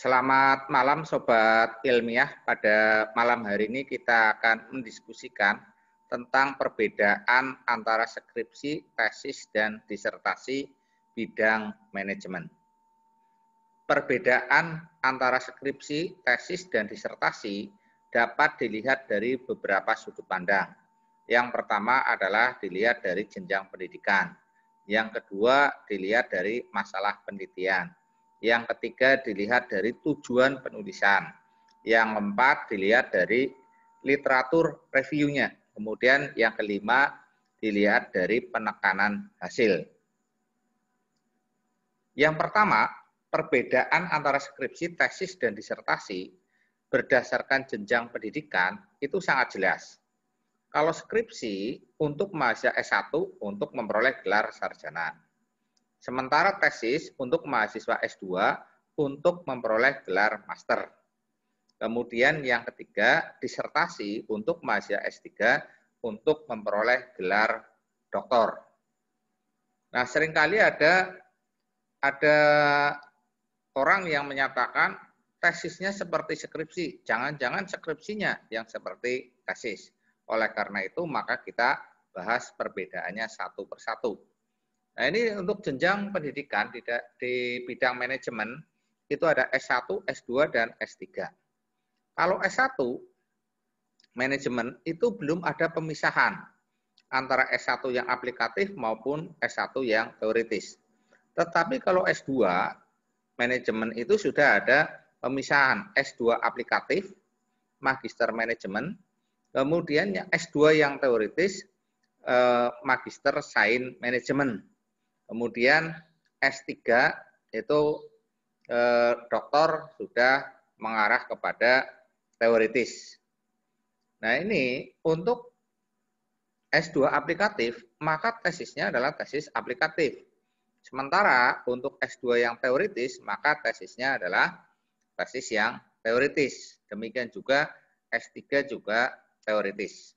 Selamat malam Sobat Ilmiah. Pada malam hari ini kita akan mendiskusikan tentang perbedaan antara skripsi, tesis, dan disertasi bidang manajemen. Perbedaan antara skripsi, tesis, dan disertasi dapat dilihat dari beberapa sudut pandang. Yang pertama adalah dilihat dari jenjang pendidikan. Yang kedua dilihat dari masalah penelitian. Yang ketiga dilihat dari tujuan penulisan. Yang keempat dilihat dari literatur reviewnya. Kemudian yang kelima dilihat dari penekanan hasil. Yang pertama, perbedaan antara skripsi, tesis, dan disertasi berdasarkan jenjang pendidikan itu sangat jelas. Kalau skripsi untuk mahasiswa S1 untuk memperoleh gelar sarjana. Sementara tesis untuk mahasiswa S2 untuk memperoleh gelar master. Kemudian yang ketiga, disertasi untuk mahasiswa S3 untuk memperoleh gelar doktor. Nah, seringkali ada orang yang menyatakan tesisnya seperti skripsi, jangan-jangan skripsinya yang seperti tesis. Oleh karena itu, maka kita bahas perbedaannya satu persatu. Nah, ini untuk jenjang pendidikan di bidang manajemen itu ada S1, S2, dan S3. Kalau S1 manajemen itu belum ada pemisahan antara S1 yang aplikatif maupun S1 yang teoritis. Tetapi kalau S2 manajemen itu sudah ada pemisahan S2 aplikatif, magister manajemen, kemudian yang S2 yang teoritis, magister sains manajemen. Kemudian S3 itu doktor sudah mengarah kepada teoritis. Nah, ini untuk S2 aplikatif, maka tesisnya adalah tesis aplikatif. Sementara untuk S2 yang teoritis, maka tesisnya adalah tesis yang teoritis. Demikian juga S3 juga teoritis.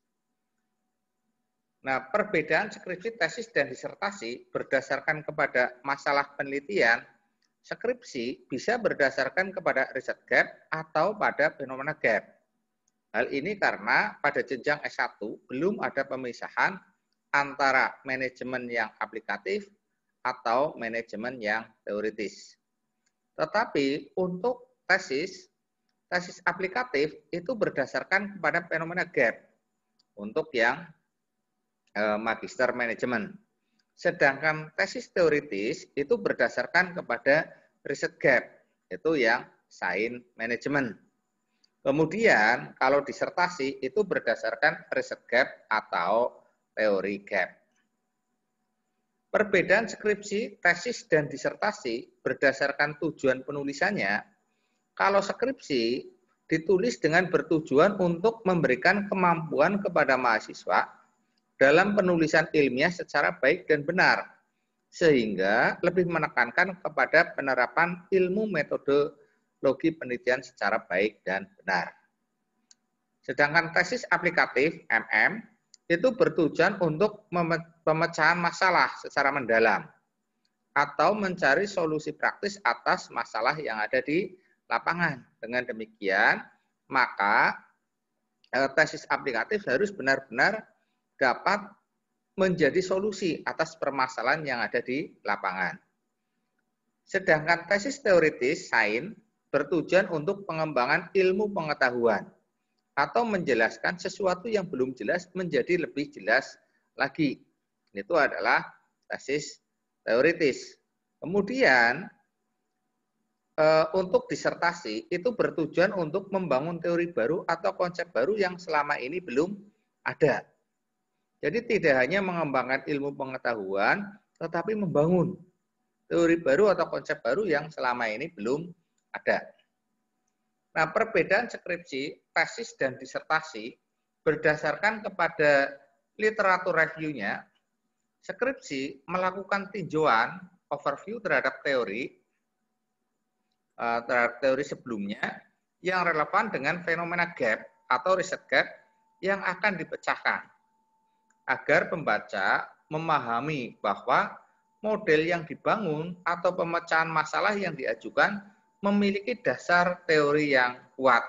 Nah, perbedaan skripsi, tesis, dan disertasi berdasarkan kepada masalah penelitian, skripsi bisa berdasarkan kepada riset gap atau pada fenomena gap. Hal ini karena pada jenjang S1 belum ada pemisahan antara manajemen yang aplikatif atau manajemen yang teoritis. Tetapi untuk tesis aplikatif itu berdasarkan kepada fenomena gap untuk yang magister manajemen. Sedangkan tesis teoritis itu berdasarkan kepada riset gap, itu yang sains manajemen. Kemudian kalau disertasi itu berdasarkan riset gap atau teori gap. Perbedaan skripsi, tesis, dan disertasi berdasarkan tujuan penulisannya. Kalau skripsi ditulis dengan bertujuan untuk memberikan kemampuan kepada mahasiswa dalam penulisan ilmiah secara baik dan benar, sehingga lebih menekankan kepada penerapan ilmu metodologi penelitian secara baik dan benar. Sedangkan tesis aplikatif, MM, itu bertujuan untuk pemecahan masalah secara mendalam, atau mencari solusi praktis atas masalah yang ada di lapangan. Dengan demikian, maka tesis aplikatif harus benar-benar dapat menjadi solusi atas permasalahan yang ada di lapangan. Sedangkan tesis teoritis sains bertujuan untuk pengembangan ilmu pengetahuan atau menjelaskan sesuatu yang belum jelas menjadi lebih jelas lagi. Itu adalah tesis teoritis. Kemudian untuk disertasi itu bertujuan untuk membangun teori baru atau konsep baru yang selama ini belum ada. Jadi tidak hanya mengembangkan ilmu pengetahuan, tetapi membangun teori baru atau konsep baru yang selama ini belum ada. Nah, perbedaan skripsi, tesis, dan disertasi berdasarkan kepada literatur reviewnya. Skripsi melakukan tinjauan, overview terhadap teori sebelumnya yang relevan dengan fenomena gap atau riset gap yang akan dipecahkan, agar pembaca memahami bahwa model yang dibangun atau pemecahan masalah yang diajukan memiliki dasar teori yang kuat.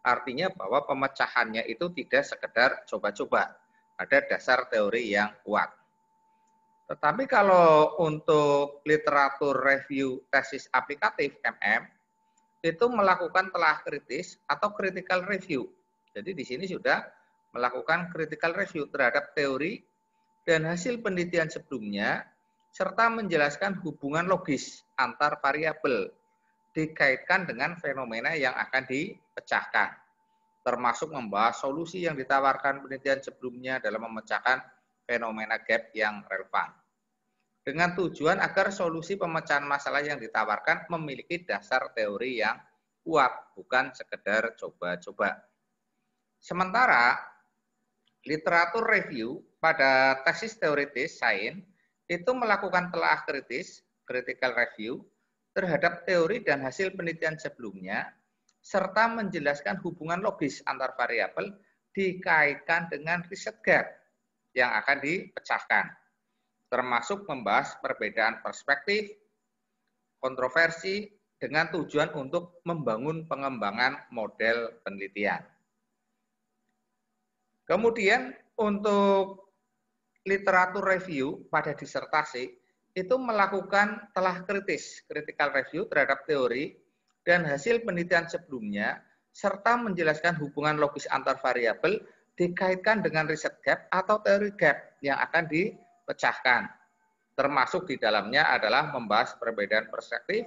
Artinya bahwa pemecahannya itu tidak sekedar coba-coba, ada dasar teori yang kuat. Tetapi kalau untuk literatur review tesis aplikatif MM, itu melakukan telah kritis atau critical review. Jadi di sini sudah melakukan critical review terhadap teori dan hasil penelitian sebelumnya, serta menjelaskan hubungan logis antar variabel dikaitkan dengan fenomena yang akan dipecahkan, termasuk membahas solusi yang ditawarkan penelitian sebelumnya dalam memecahkan fenomena gap yang relevan. Dengan tujuan agar solusi pemecahan masalah yang ditawarkan memiliki dasar teori yang kuat, bukan sekedar coba-coba. Sementara literatur review pada tesis teoritis sains itu melakukan telah kritis, critical review, terhadap teori dan hasil penelitian sebelumnya, serta menjelaskan hubungan logis antar variabel dikaitkan dengan riset gap yang akan dipecahkan, termasuk membahas perbedaan perspektif, kontroversi, dengan tujuan untuk membangun pengembangan model penelitian. Kemudian untuk literatur review pada disertasi itu melakukan telah kritis, critical review terhadap teori dan hasil penelitian sebelumnya, serta menjelaskan hubungan logis antar variabel dikaitkan dengan riset gap atau teori gap yang akan dipecahkan. Termasuk di dalamnya adalah membahas perbedaan perspektif,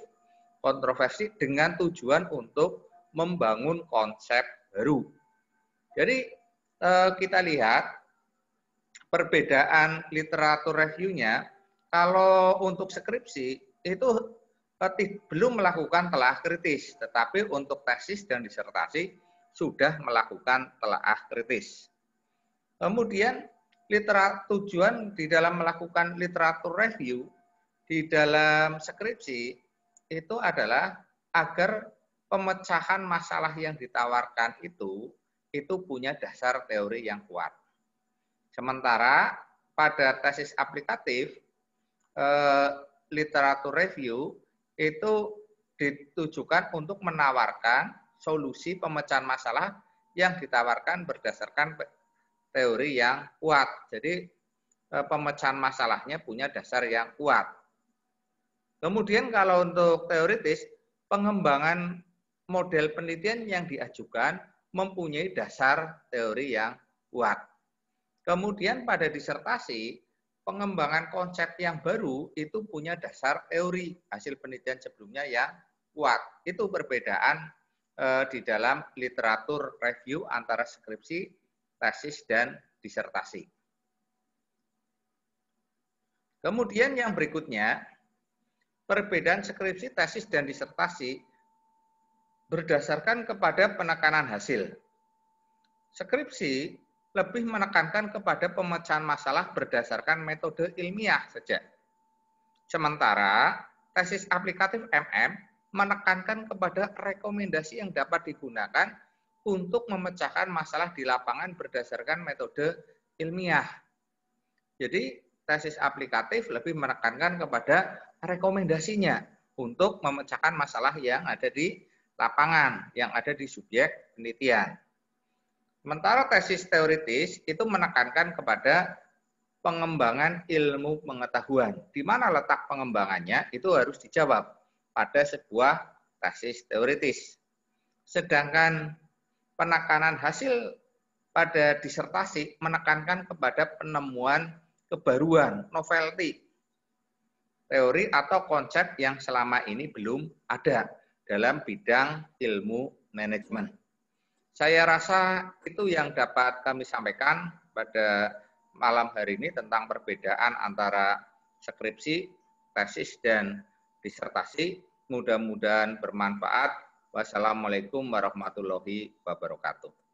kontroversi dengan tujuan untuk membangun konsep baru. Jadi kita lihat perbedaan literatur reviewnya, kalau untuk skripsi itu belum melakukan telah kritis, tetapi untuk tesis dan disertasi sudah melakukan telah kritis. Kemudian tujuan di dalam melakukan literatur review di dalam skripsi itu adalah agar pemecahan masalah yang ditawarkan itu punya dasar teori yang kuat. Sementara pada tesis aplikatif, literatur review itu ditujukan untuk menawarkan solusi pemecahan masalah yang ditawarkan berdasarkan teori yang kuat. Jadi pemecahan masalahnya punya dasar yang kuat. Kemudian kalau untuk teoritis, pengembangan model penelitian yang diajukan mempunyai dasar teori yang kuat. Kemudian pada disertasi, pengembangan konsep yang baru itu punya dasar teori hasil penelitian sebelumnya yang kuat. Itu perbedaan di dalam literatur review antara skripsi, tesis, dan disertasi. Kemudian yang berikutnya, perbedaan skripsi, tesis, dan disertasi berdasarkan kepada penekanan hasil. Skripsi lebih menekankan kepada pemecahan masalah berdasarkan metode ilmiah saja. Sementara tesis aplikatif MM menekankan kepada rekomendasi yang dapat digunakan untuk memecahkan masalah di lapangan berdasarkan metode ilmiah. Jadi tesis aplikatif lebih menekankan kepada rekomendasinya untuk memecahkan masalah yang ada di lapangan, yang ada di subjek penelitian. Sementara tesis teoritis itu menekankan kepada pengembangan ilmu pengetahuan. Di mana letak pengembangannya itu harus dijawab pada sebuah tesis teoritis. Sedangkan penekanan hasil pada disertasi menekankan kepada penemuan kebaruan, novelty, teori atau konsep yang selama ini belum ada dalam bidang ilmu manajemen. Saya rasa itu yang dapat kami sampaikan pada malam hari ini tentang perbedaan antara skripsi, tesis, dan disertasi. Mudah-mudahan bermanfaat. Wassalamualaikum warahmatullahi wabarakatuh.